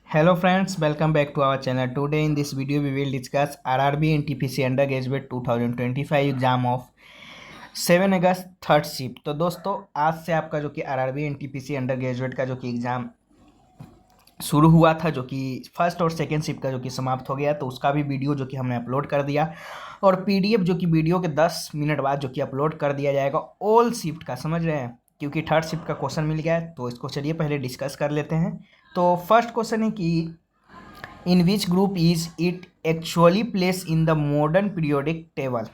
Hello friends, welcome back to our channel. Today in this video we will discuss RRB NTPC Undergraduate 2025 exam of 7 August third shift. तो दोस्तों आज से आपका जो कि RRB NTPC under graduate का जो कि एग्ज़ाम शुरू हुआ था, जो कि फर्स्ट और सेकेंड शिफ्ट का जो कि समाप्त हो गया, तो उसका भी वीडियो जो कि हमने अपलोड कर दिया और PDF जो कि वीडियो के 10 मिनट बाद जो कि अपलोड कर दिया जाएगा ऑल शिफ्ट का, समझ रहे हैं, क्योंकि थर्ड शिफ्ट का क्वेश्चन मिल गया है। तो इसको चलिए पहले डिस्कस कर लेते हैं। तो फर्स्ट क्वेश्चन है कि in which group is it actually place in the modern periodic table,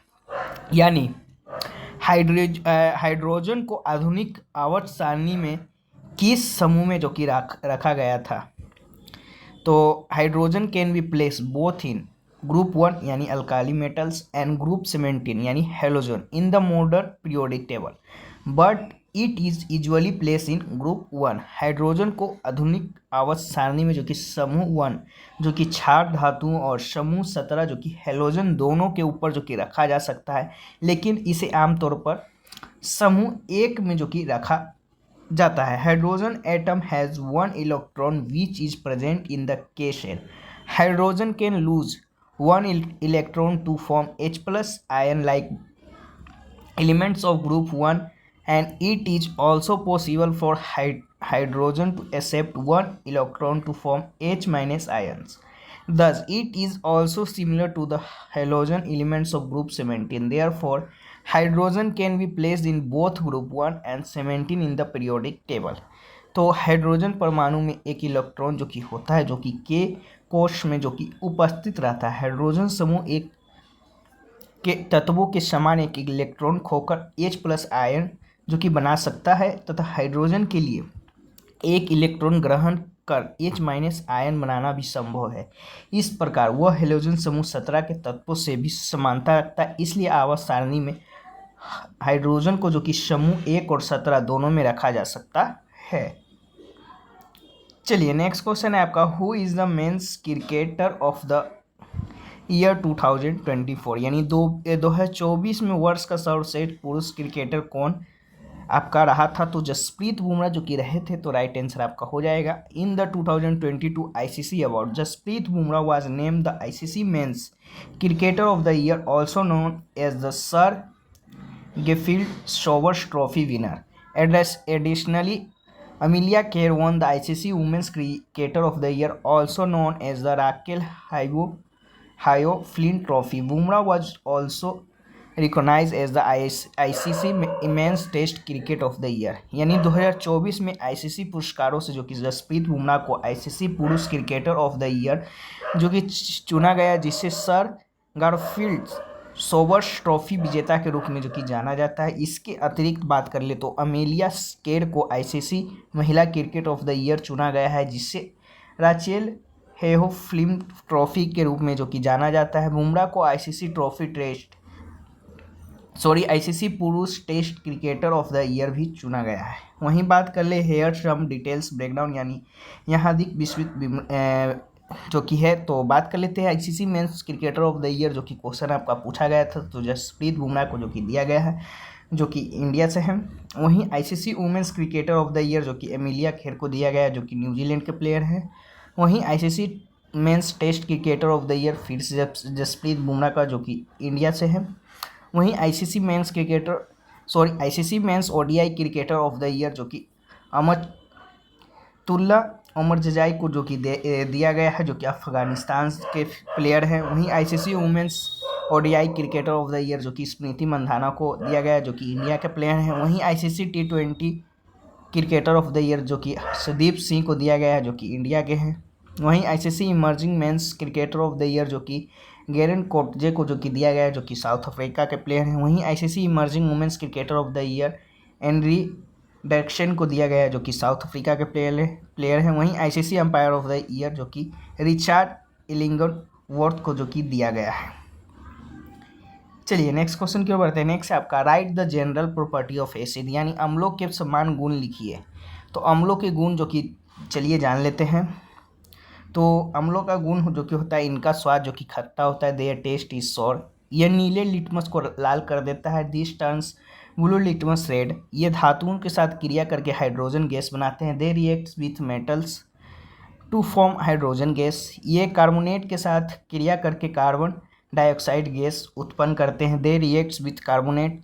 यानी हाइड्रोजन को आधुनिक आवर्त सारणी में किस समूह में जो कि रखा गया था। तो hydrogen can be place both in group 1 यानी अल्काली मेटल्स एंड ग्रुप 17 यानी halogen in the modern periodic table, but it is usually place in group 1। Hydrogen को आधुनिक आवर्त सारणी में जो कि समूह 1 जो कि क्षार धातुओं और समूह 17 जो कि हेलोजन दोनों के ऊपर जो कि रखा जा सकता है, लेकिन इसे आमतौर पर समूह 1 में जो कि रखा जाता है। Hydrogen atom has 1 electron which is present in the K shell. Hydrogen can lose 1 electron to form H+ ion like elements of group 1, and it is also possible for hydrogen to accept 1 electron to form H- ions. Thus, it is also similar to the halogen elements of group 17. Therefore, hydrogen can be placed in both group 1 and 17 in the periodic table. तो hydrogen परमाणु में एक electron जो कि होता है, जो कि के कोश में जो कि उपस्थित रहता है। हाइड्रोजन समूह एक के तत्वों के समान एक इलेक्ट्रॉन खोकर H+ आयन जो कि बना सकता है, तथा हाइड्रोजन के लिए एक इलेक्ट्रॉन ग्रहण कर H- आयन बनाना भी संभव है। इस प्रकार वह हेलोजन समूह 17 के तत्वों से भी समानता रखता है, इसलिए आवर्त सारणी में हाइड्रोजन को जो कि समूह 1 और 17 दोनों में रखा जा सकता है। चलिए नेक्स्ट क्वेश्चन है आपका, who is the mains cricketer of the year 2024, यानी 2024 में वर्ष का सर्वश्रेष्ठ पुरुष क्रिकेटर कौन आपका रहा था। तो जसप्रीत बुमराह जो कि रहे थे, तो राइट आंसर आपका हो जाएगा। In the 2022 ICC award Jasprit Bumrah was named the ICC men's cricketer of the year, also known as the Sir Garfield Sobers trophy winner. Additionally, Amelia Kerr won the ICC Women's Cricketer of the Year, also known as the Raquel Hayo Flynn Trophy. Bumrah was also recognized as the ICC Men's Test Cricket of the Year. यानी 2024 में ICC पुरस्कारों से जो कि जसप्रीत बुमराह को ICC पुरुष cricketer of the year जो कि चुना गया, जिसे सर गारफील्ड सोबर्स ट्रॉफी विजेता के रूप में जो कि जाना जाता है। इसके अतिरिक्त बात कर ले तो अमेलिया केर को ICC महिला क्रिकेट ऑफ द ईयर चुना गया है, जिससे राचेल हेहो फिल्म ट्रॉफी के रूप में जो कि जाना जाता है। बुमराह को ICC पुरुष test cricketer of the year भी चुना गया है। वहीं बात कर ले हेयर सम डिटेल्स ब्रेकडाउन, यानी यहाँ अधिक विस्तृत जो कि है, तो बात कर लेते हैं ICC men's cricketer of the year जो कि क्वेश्चन आपका पूछा गया था, तो जसप्रीत बुमराह को जो कि दिया गया है जो कि इंडिया से है। वहीं ICC women's cricketer of the year जो कि एमिलिया खेर को दिया गया है, जो कि न्यूजीलैंड के प्लेयर हैं। वहीं ICC men's test cricketer of the year फिर से जसप्रीत बुमराह का जो कि इंडिया से है। वहीं ICC men's ODI cricketer of the year जो कि अमरतुल्ला उमर जजाई को जो कि दिया गया है, जो कि अफगानिस्तान के प्लेयर हैं। वहीं ICC women's ODI cricketer of the year जो कि स्मृति मंधाना को दिया गया है, जो कि इंडिया के प्लेयर हैं। वहीं ICC T20 cricketer of the year जो कि हर्षदीप सिंह को दिया गया है, जो कि इंडिया के हैं। वहीं ICC emerging mains cricketer of the year जो कि गेरन कोटजे को जो कि दिया गया है, जो कि साउथ अफ्रीका के प्लेयर हैं। वहीं ICC emerging women's cricketer of the year n-ary direction को दिया गया है, जो कि साउथ अफ्रीका के प्लेयर हैं। वहीं ICC umpire of the year जो कि रिचर्ड इलिंगवर्थ को जो कि दिया गया है। चलिए नेक्स्ट क्वेश्चन की ओर बढ़ते हैं। नेक्स्ट आपका, right the general property of acid, यानी अम्लों के समान गुण लिखिए। तो अम्लों के गुण जो कि चलिए जान लेते हैं। तो अम्लों का गुण जो कि होता है, इनका स्वाद जो कि खट्टा होता है, देयर टेस्ट इज सॉर। यह नीले लिटमस को लाल कर देता है, this turns blue litmus red. ये धातुओं के साथ क्रिया करके हाइड्रोजन गैस बनाते हैं, they reacts with metals to form hydrogen gas. ये कार्बोनेट के साथ क्रिया करके कार्बन डाइऑक्साइड गैस उत्पन्न करते हैं। They reacts with carbonate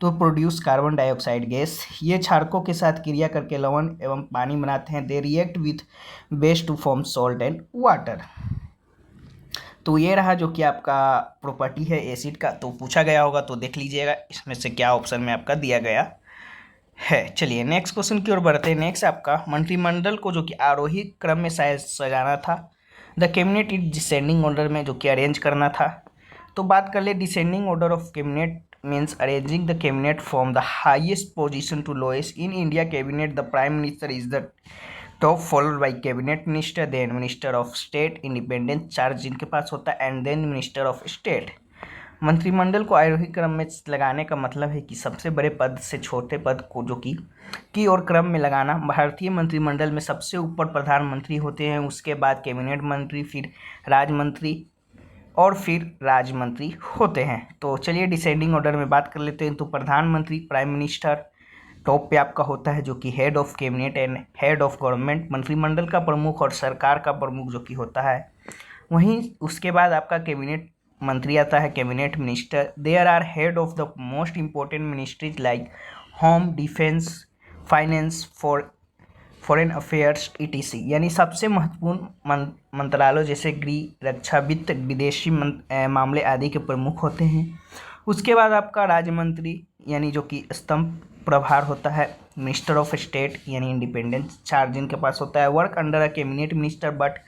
to produce carbon dioxide gas. ये क्षारकों के साथ क्रिया करके लवण एवं पानी बनाते हैं। They react with base to form salt and water. तो ये रहा जो कि आपका प्रॉपर्टी है एसिड का। तो पूछा गया होगा तो देख लीजिएगा इसमें से क्या ऑप्शन में आपका दिया गया है। चलिए नेक्स्ट क्वेश्चन की ओर बढ़ते हैं। नेक्स्ट आपका मंत्रिमंडल को जो कि आरोही क्रम में शायद सजाना था। The cabinet is descending order में जो कि अरेंज करना था। तो बात कर ले descending order of cabinet means arranging the cabinet from the highest position to lowest. In India cabinet the prime minister is the top followed by cabinet minister, then minister of state independent charge जिनके पास होता है, and then minister of state. मंत्रिमंडल को आरोही क्रम में लगाने का मतलब है कि सबसे बड़े पद से छोटे पद को जो कि और क्रम में लगाना। भारतीय मंत्रिमंडल में सबसे ऊपर प्रधानमंत्री होते हैं, उसके बाद कैबिनेट मंत्री, फिर राज्य और फिर राज्य मंत्री होते हैं। तो चलिए डिसेंडिंग ऑर्डर में बात कर लेते हैं। तो प्रधानमंत्री प्राइम मिनिस्टर टॉप पे आपका होता है जो कि head of cabinet and head of government, मंत्रिमंडल का प्रमुख और सरकार का प्रमुख जो कि होता है। वहीं उसके बाद आपका कैबिनेट मंत्री आता है, cabinet minister. There are head of the most important ministries like home, defence, finance, foreign affairs ETC। यानी सबसे महत्वपूर्ण मंत्रालय जैसे गृह, रक्षा, वित्त, विदेशी मामले आदि के प्रमुख होते हैं। उसके बाद आपका राज्य मंत्री यानी जो कि स्तंभ प्रभार होता है, मिनिस्टर ऑफ स्टेट यानी इंडिपेंडेंट चार्ज जिनके पास होता है। Work under a cabinet minister but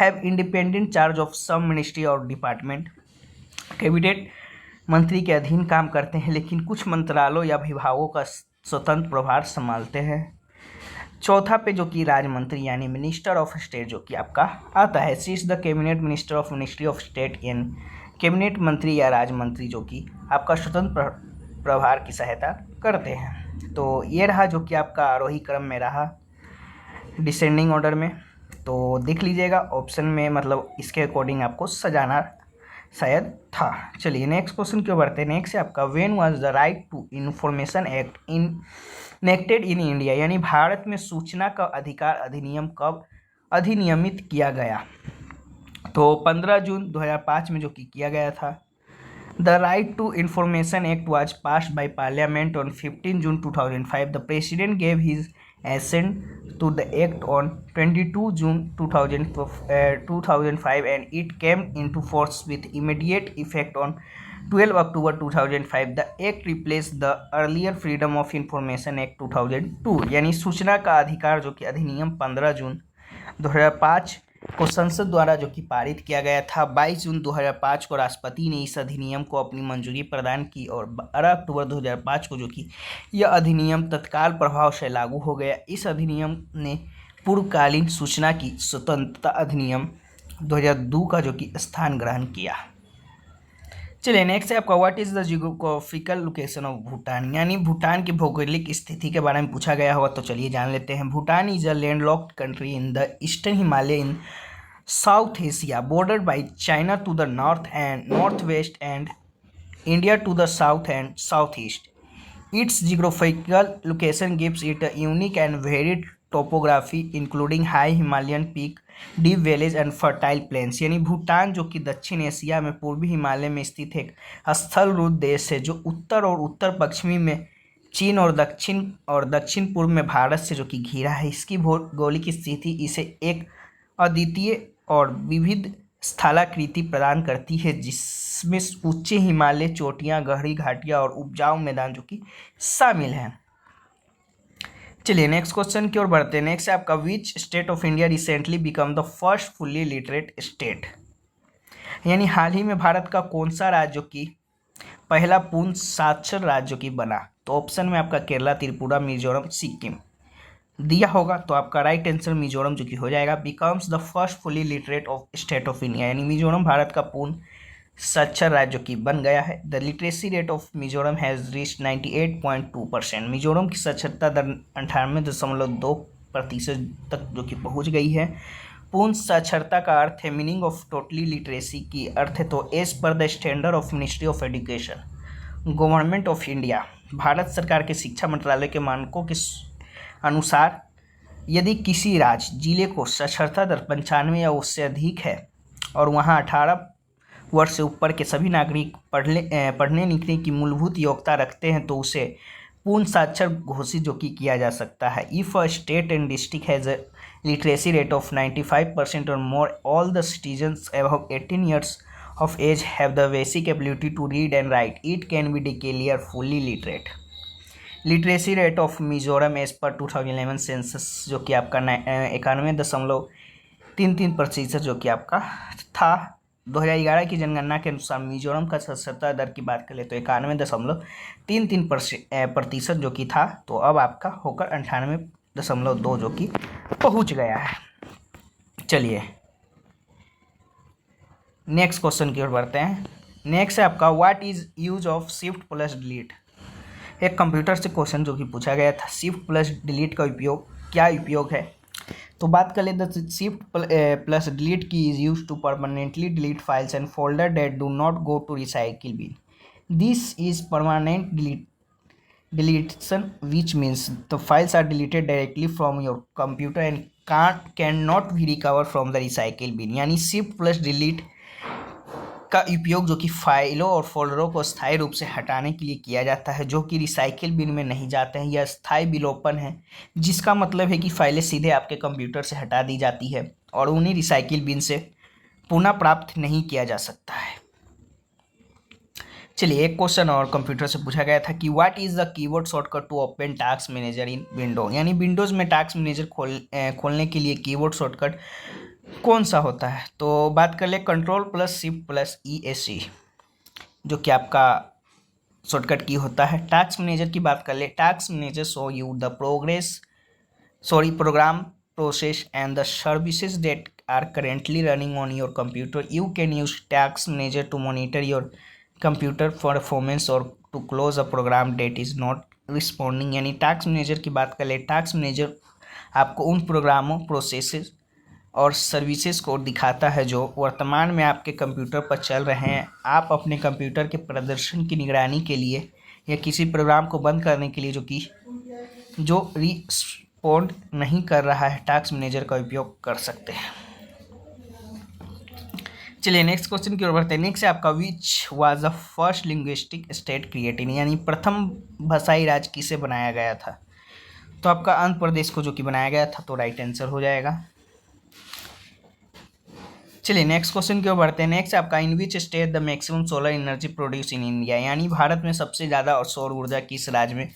have independent charge of some ministry और डिपार्टमेंट। कैबिनेट मंत्री के अधीन काम करते हैं लेकिन कुछ मंत्रालयों या विभागों का स्वतंत्र प्रभार संभालते हैं। चौथा पे जो कि राज्य मंत्री यानी मिनिस्टर ऑफ स्टेट जो कि आपका आता है। She is the cabinet minister of ministry of state यानी कैबिनेट मंत्री या राज्य मंत्री जो कि आपका स्वतंत्र प्रभार की सहायता करते हैं। तो ये रहा जो कि आपका आरोही क्रम में रहा डिसेंडिंग ऑर्डर में। तो देख लीजिएगा ऑप्शन में मतलब इसके अकॉर्डिंग आपको सजाना शायद था। चलिए नेक्स्ट क्वेश्चन क्यों बढ़ते हैं। नेक्स्ट है आपका when was the right to information act enacted in India. यानी भारत में सूचना का अधिकार अधिनियम कब अधिनियमित किया गया। तो 15 जून 2005 में जो कि किया गया था। The right to information act was passed by parliament on 15 June 2005। The president gave his assent to the act on 22 June 2005 and it came into force with immediate effect on 12 October 2005. The act replaced the earlier Freedom of Information Act 2002। यानी सूचना का अधिकार जो कि अधिनियम 15 June 2005 को संसद द्वारा जो कि पारित किया गया था। 22 जून 2005 को राष्ट्रपति ने इस अधिनियम को अपनी मंजूरी प्रदान की और 12 अक्टूबर 2005 को जो कि यह अधिनियम तत्काल प्रभाव से लागू हो गया। इस अधिनियम ने पूर्वकालीन सूचना की स्वतंत्रता अधिनियम 2002 का जो कि स्थान ग्रहण किया। चलिए नेक्स्ट है आपका what is the geographical location of Bhutan. यानी भूटान की भौगोलिक स्थिति के बारे में पूछा गया होगा तो चलिए जान लेते हैं। Bhutan is a landlocked country in the eastern Himalaya in south Asia, bordered by China to the north and northwest and India to the south and southeast. Its geographical location gives it a unique and varied topography including high Himalayan peak, deep valleys and fertile plains। यानी भूटान जो कि दक्षिण Asia में पूर्वी हिमालय में स्थित एक स्थल रूप देश है जो उत्तर और उत्तर पश्चिमी में चीन और दक्षिण पूर्व में भारत से जो कि घिरा है। इसकी भौगोलिक स्थिति इसे एक अद्वितीय और विविध स्थलाकृति प्रदान करती है जिसमें उच्च हिमालय चोटियां, गहरी घाटियां और उपजाऊ मैदान जो कि शामिल हैं। चलिए नेक्स्ट क्वेश्चन की ओर बढ़ते हैं। नेक्स्ट है आपका which state of India recently become the first fully literate state. यानी हाल ही में भारत का कौन सा राज्य जो कि पहला पूर्ण साक्षर राज्य जो कि बना। तो ऑप्शन में आपका केरला, त्रिपुरा, मिजोरम, सिक्किम दिया होगा तो आपका राइट आंसर मिजोरम जो कि हो जाएगा। Becomes the first fully literate of state of India. यानी मिजोरम भारत का पूर्ण साक्षर राज्य जो कि बन गया है। The literacy rate of Mizoram has reached 98.2%। Mizoram की साक्षरता दर 98.2% तक जो कि पहुंच गई है। पूर्ण साक्षरता का अर्थ है मीनिंग ऑफ टोटली लिटरेसी की अर्थ है तो as per the standard of ministry of education government of India, भारत सरकार के शिक्षा मंत्रालय के मानकों के अनुसार यदि किसी राज्य जिले को साक्षरता दर 95 या उससे अधिक है और वहाँ 18 वर्ष से ऊपर के सभी नागरिक पढ़ने लिखने की मूलभूत योग्यता रखते हैं तो उसे पूर्ण साक्षर घोषित जो कि किया जा सकता है। If a state and district has a literacy rate of 95% और more, all the citizens above 18 years of age have the basic ability to read and write, it can be declared fully literate। Literacy rate of Mizoram as per 2011 census जो कि आपका 91.33% जो कि आपका था। 2011 की जनगणना के अनुसार मिजोरम का साक्षरता दर की बात करें तो 91.33% जो कि था, तो अब आपका होकर 98.2 जो कि पहुंच गया है। चलिए नेक्स्ट क्वेश्चन की ओर बढ़ते हैं। नेक्स्ट है आपका what is use of shift plus delete. एक कंप्यूटर से क्वेश्चन जो कि पूछा गया था, शिफ्ट प्लस डिलीट का उपयोग क्या उपयोग है। तो बात कर लेते हैं, shift plus delete key is use to permanently delete files and folders that do not go to recycle bin. This is permanent deletion which means the files are deleted directly from your computer and cannot be recovered from the recycle bin। यानी shift plus delete का उपयोग जो कि फाइलों और फोल्डरों को स्थायी रूप से हटाने के लिए किया जाता है जो कि रिसाइकिल बिन में नहीं जाते हैं। यह स्थायी विलोपन है, जिसका मतलब है कि फाइलें सीधे आपके कंप्यूटर से हटा दी जाती है और उन्हें रिसाइकिल बिन से पुनः प्राप्त नहीं किया जा सकता है। चलिए एक क्वेश्चन और कंप्यूटर से पूछा गया था कि what is the keyboard shortcut to open task manager in window. यानी विंडोज़ में टास्क मैनेजर खोलने के लिए कीबोर्ड शॉर्टकट कौन सा होता है। तो बात कर ले control plus shift plus ESC जो कि आपका शॉर्टकट की होता है। टास्क मैनेजर की बात कर ले, task manager show you the program process and the services that are currently running on your computer. You can use task manager to monitor your computer performance और to close a program that is not responding. यानी task manager की बात कर ले, task manager आपको उन प्रोग्रामों processes और सर्विसेज को दिखाता है जो वर्तमान में आपके कंप्यूटर पर चल रहे हैं। आप अपने कंप्यूटर के प्रदर्शन की निगरानी के लिए या किसी प्रोग्राम को बंद करने के लिए जो रिस्पॉन्ड नहीं कर रहा है, टास्क मैनेजर का उपयोग कर सकते हैं। चलिए नेक्स्ट क्वेश्चन की ओर बढ़ते हैं। नेक्स्ट है आपका which was the first linguistic state created. यानी प्रथम भाषाई राज्य किसे बनाया गया था। तो आपका आंध्र प्रदेश को जो कि बनाया गया था, तो राइट आंसर हो जाएगा। चलिए नेक्स्ट क्वेश्चन की ओर बढ़ते हैं। नेक्स्ट आपका in which state the maximum solar energy produce in India. यानी भारत में सबसे ज़्यादा और सौर ऊर्जा किस राज्य में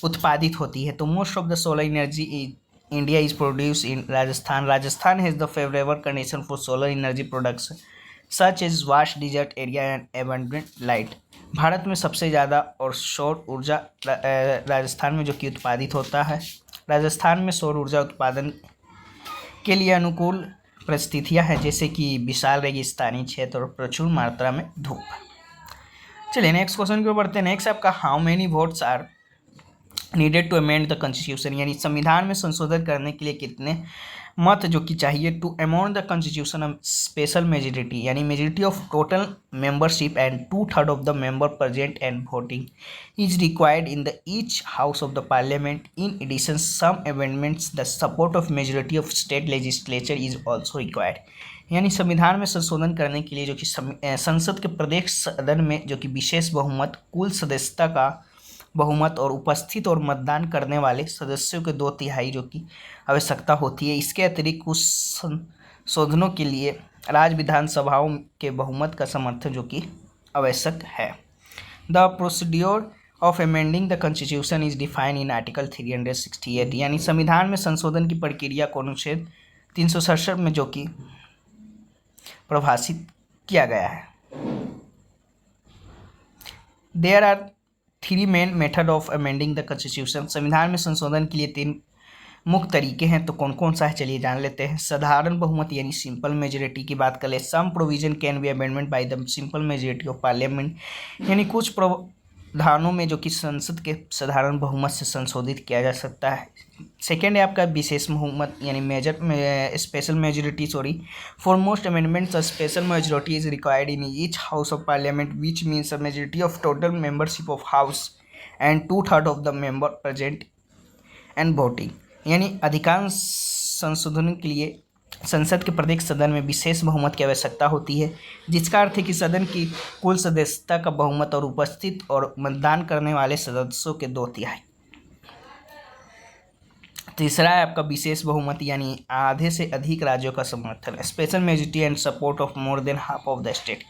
उत्पादित होती है। तो most of the solar energy India is produce in Rajasthan. Rajasthan has the favourable condition for solar energy production such as vast desert area and abundant light. भारत में सबसे ज़्यादा और सौर ऊर्जा राजस्थान में जो कि उत्पादित होता है। राजस्थान में सौर ऊर्जा उत्पादन के लिए अनुकूल परिस्थितियाँ हैं, जैसे कि विशाल रेगिस्तानी क्षेत्र और प्रचुर मात्रा में धूप। चलिए नेक्स्ट क्वेश्चन की ओर बढ़ते हैं। नेक्स्ट आपका how many votes are needed to amend the constitution. यानी संविधान में संशोधन करने के लिए कितने मत जो कि चाहिए to amend the constitution. Special majority यानी majority of total membership and 2/3 of the member present and voting is required in the each house of the parliament. In addition some amendments the support of majority of state legislature is also required. यानी संविधान में संशोधन करने के लिए जो कि संसद के प्रत्येक सदन में जो कि विशेष बहुमत, कुल सदस्यता का बहुमत और उपस्थित और मतदान करने वाले सदस्यों के 2/3 जो कि आवश्यकता होती है। इसके अतिरिक्त कुछ संशोधनों के लिए राज्य विधानसभाओं के बहुमत का समर्थन जो कि आवश्यक है। The procedure of amending the constitution is defined in article 368। यानी संविधान में संशोधन की प्रक्रिया को अनुच्छेद 367 में जो कि परिभाषित किया गया है। There are 3 main method of amending the constitution. संविधान में संशोधन के लिए 3 मुख्य तरीके हैं, तो कौन कौन सा है चलिए जान लेते हैं। साधारण बहुमत यानी सिंपल मेजोरिटी की बात करें, some provision can be amendment by the simple majority of parliament. यानी कुछ प्रावधानों में जो कि संसद के साधारण बहुमत से संशोधित किया जा सकता है। सेकेंड है आपका विशेष बहुमत यानी special majority for most amendments a special majority is required in each house of parliament which means a majority of total membership of house and 2/3 of the member present and voting. यानी अधिकांश संशोधनों के लिए संसद के प्रत्येक सदन में विशेष बहुमत की आवश्यकता होती है, जिसका अर्थ है कि सदन की कुल सदस्यता का बहुमत और उपस्थित और मतदान करने वाले सदस्यों के 2/3। तीसरा है आपका विशेष बहुमत, यानी आधे से अधिक राज्यों का समर्थन, special majority and support of more than half of the state.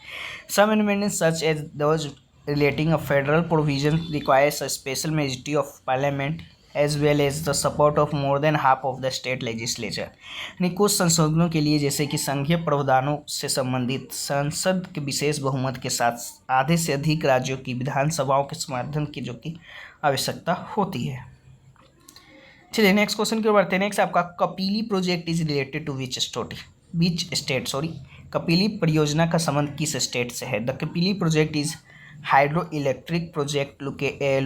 Some amendments such as those relating a federal provision requires a special majority of parliament as well as the support of more than half of the state legislature। यानी कुछ संशोधनों के लिए, जैसे कि संघीय प्रावधानों से संबंधित, संसद के विशेष बहुमत के साथ आधे से अधिक राज्यों की विधानसभाओं के समर्थन की जो कि आवश्यकता होती है। चलिए नेक्स्ट क्वेश्चन की ओर बढ़ते हैं। नेक्स्ट आपका Kapili project is related to which state Kapili परियोजना का संबंध किस स्टेट से है? The Kapili project is hydroelectric project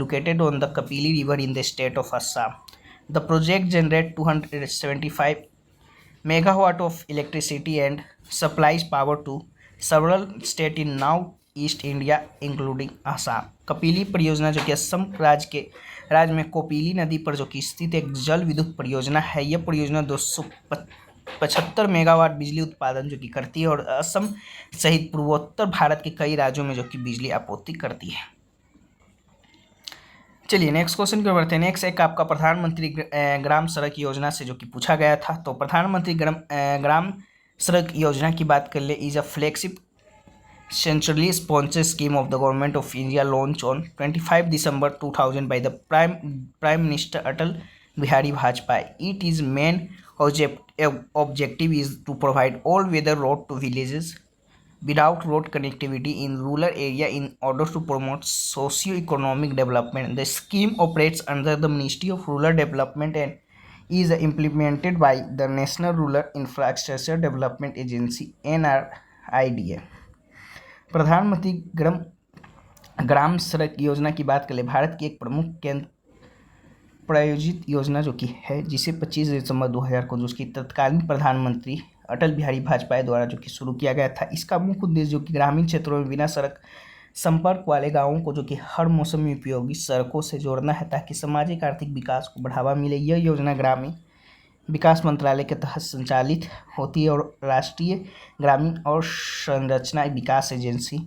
located on the Kapili River in the state of Assam. The project generates 275 megawatt of electricity and supplies power to several states in North-East India, including Assam. Kapili परियोजना जो कि असम राज्य में कोपिली नदी पर जो कि स्थित एक जल विद्युत परियोजना है। यह परियोजना 275 मेगावाट बिजली उत्पादन जो कि करती है और असम सहित पूर्वोत्तर भारत के कई राज्यों में जो कि बिजली आपूर्ति करती है। चलिए नेक्स्ट क्वेश्चन की ओर बढ़ते हैं। नेक्स्ट एक आपका प्रधानमंत्री ग्राम सड़क योजना से जो कि पूछा गया था। तो प्रधानमंत्री ग्राम सड़क योजना की बात कर ले, is a flagship centrally sponsored scheme of the government of India launch on 25 December 2000 bye the prime minister Atal Bihari Vajpayee. It is main objective is to provide all-weather road to villages without road connectivity in rural area in order to promote socio-economic development. The scheme operates under the Ministry of Rural Development and is implemented by the National Rural Infrastructure Development Agency NRIDA। प्रधानमंत्री ग्राम सड़क योजना की बात करें, भारत की एक प्रमुख केंद्र प्रायोजित योजना जो कि है, जिसे 25 दिसंबर 2000 को जो कि तत्कालीन प्रधानमंत्री अटल बिहारी वाजपेयी द्वारा जो कि शुरू किया गया था। इसका मुख्य उद्देश्य जो कि ग्रामीण क्षेत्रों में बिना सड़क संपर्क वाले गांवों को जो कि हर मौसम में उपयोगी सड़कों से जोड़ना है, ताकि सामाजिक आर्थिक विकास को बढ़ावा मिले। यह योजना ग्रामीण विकास मंत्रालय के तहत संचालित होती है और राष्ट्रीय ग्रामीण और संरचना विकास एजेंसी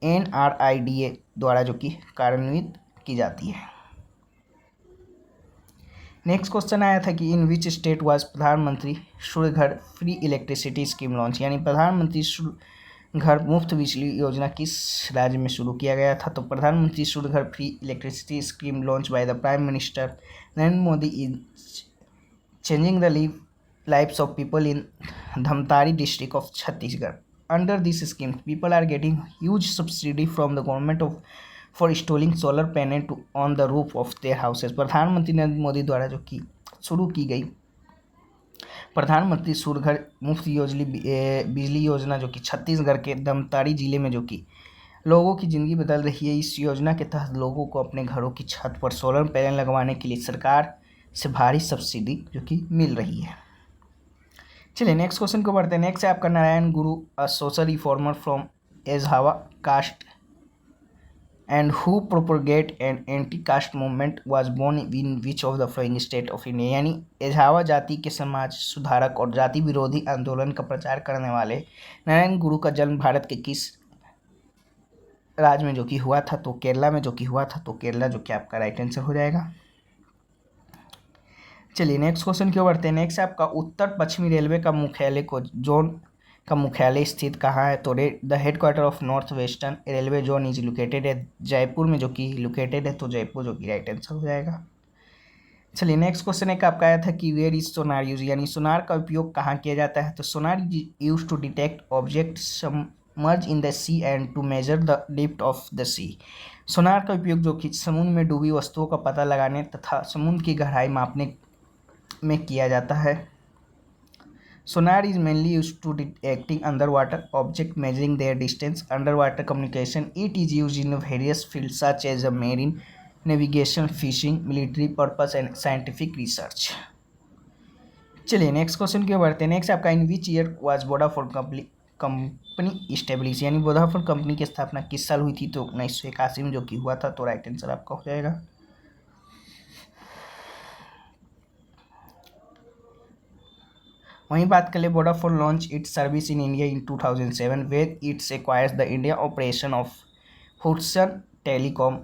NRIDA द्वारा जो कि कार्यान्वित की जाती है। नेक्स्ट क्वेश्चन आया था कि इन विच स्टेट वाज प्रधानमंत्री Surya Ghar free electricity scheme launch, यानी प्रधानमंत्री सूर्य घर मुफ्त बिजली योजना किस राज्य में शुरू किया गया था? तो प्रधानमंत्री Surya Ghar free electricity scheme launch by the prime minister Narendra Modi is changing the lives of people in Dhamtari district of Chhattisgarh. Under this scheme people are getting huge subsidy from the government of for installing solar panel on the roof of their houses. प्रधानमंत्री नरेंद्र मोदी द्वारा जो कि शुरू की गई प्रधानमंत्री सूर्य घर मुफ्त बिजली योजना जो कि छत्तीसगढ़ के दमतारी जिले में जो कि लोगों की ज़िंदगी बदल रही है। इस योजना के तहत लोगों को अपने घरों की छत पर सोलर पैनल लगवाने के लिए सरकार से भारी सब्सिडी जो कि मिल रही है। चलिए नेक्स्ट क्वेश्चन को बढ़ते हैं। नेक्स्ट है आपका Narayana Guru, a social reformer from Ezhava caste and who propagate an anti-caste movement was born in which of the following state of India। यानी एझावा जाति के समाज सुधारक और जाति विरोधी आंदोलन का प्रचार करने वाले नारायण गुरु का जन्म भारत के किस राज्य में जो कि हुआ था? तो केरला में जो कि हुआ था। तो केरला जो कि आपका राइट आंसर हो जाएगा। चलिए नेक्स्ट क्वेश्चन की ओर बढ़ते हैं। नेक्स्ट आपका उत्तर पश्चिमी रेलवे का मुख्यालय को जोन का मुख्यालय स्थित कहाँ है? तो the headquarter of north western railway zone is located है जयपुर में जो कि लोकेटेड है। तो जयपुर जो कि राइट आंसर हो जाएगा। चलिए नेक्स्ट क्वेश्चन एक आपका आया था कि वेयर इज सोनार यूज, यानी सोनार का उपयोग कहाँ किया जाता है? तो sonar use to detect object submerge in the sea and to measure the depth of the sea. Sonar का उपयोग जो कि समुद्र में डूबी वस्तुओं का पता लगाने तथा समुद्र की गहराई मापने में किया जाता है। Sonar is mainly used to detecting underwater objects, measuring their distance, underwater communication. It is used in various fields such as marine navigation, fishing, military purpose and scientific research। चलिए नेक्स्ट क्वेश्चन की ओर बढ़ते हैं। Next आपका in which year was Vodafone company establish, यानी Vodafone company की स्थापना किस साल हुई थी? तो 1981 में जो कि हुआ था। तो राइट आंसर आपका हो जाएगा। वहीं बात कर ले Vodafone launch its service in India in 2007 where its acquires the India operation of Hudson telecom.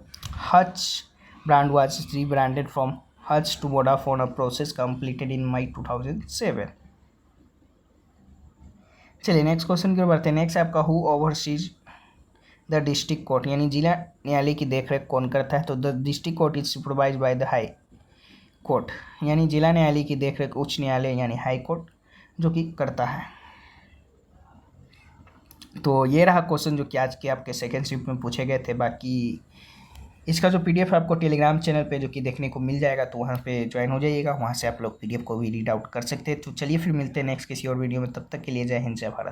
Hutch brand was rebranded from Hutch to Vodafone, a process completed in May 2007. चलिए next question की ओर बढ़ते हैं. Next आपका who overseas the district court, यानी जिला न्यायालय की देखरेख कौन करता है. तो the district court is supervise by the high court, यानी जिला न्यायालय की देखरेख उच्च न्यायालय यानी हाई कोर्ट जो कि करता है. तो ये रहा क्वेश्चन जो कि आज के आपके सेकेंड शिफ्ट में पूछे गए थे. बाकी इसका जो पीडीएफ आपको टेलीग्राम चैनल पे जो कि देखने को मिल जाएगा, तो वहाँ पे ज्वाइन हो जाइएगा. वहाँ से आप लोग पीडीएफ को भी रीड आउट कर सकते हैं. तो चलिए फिर मिलते हैं नेक्स्ट किसी और वीडियो में. तब तक के लिए जय हिंद जय भारत.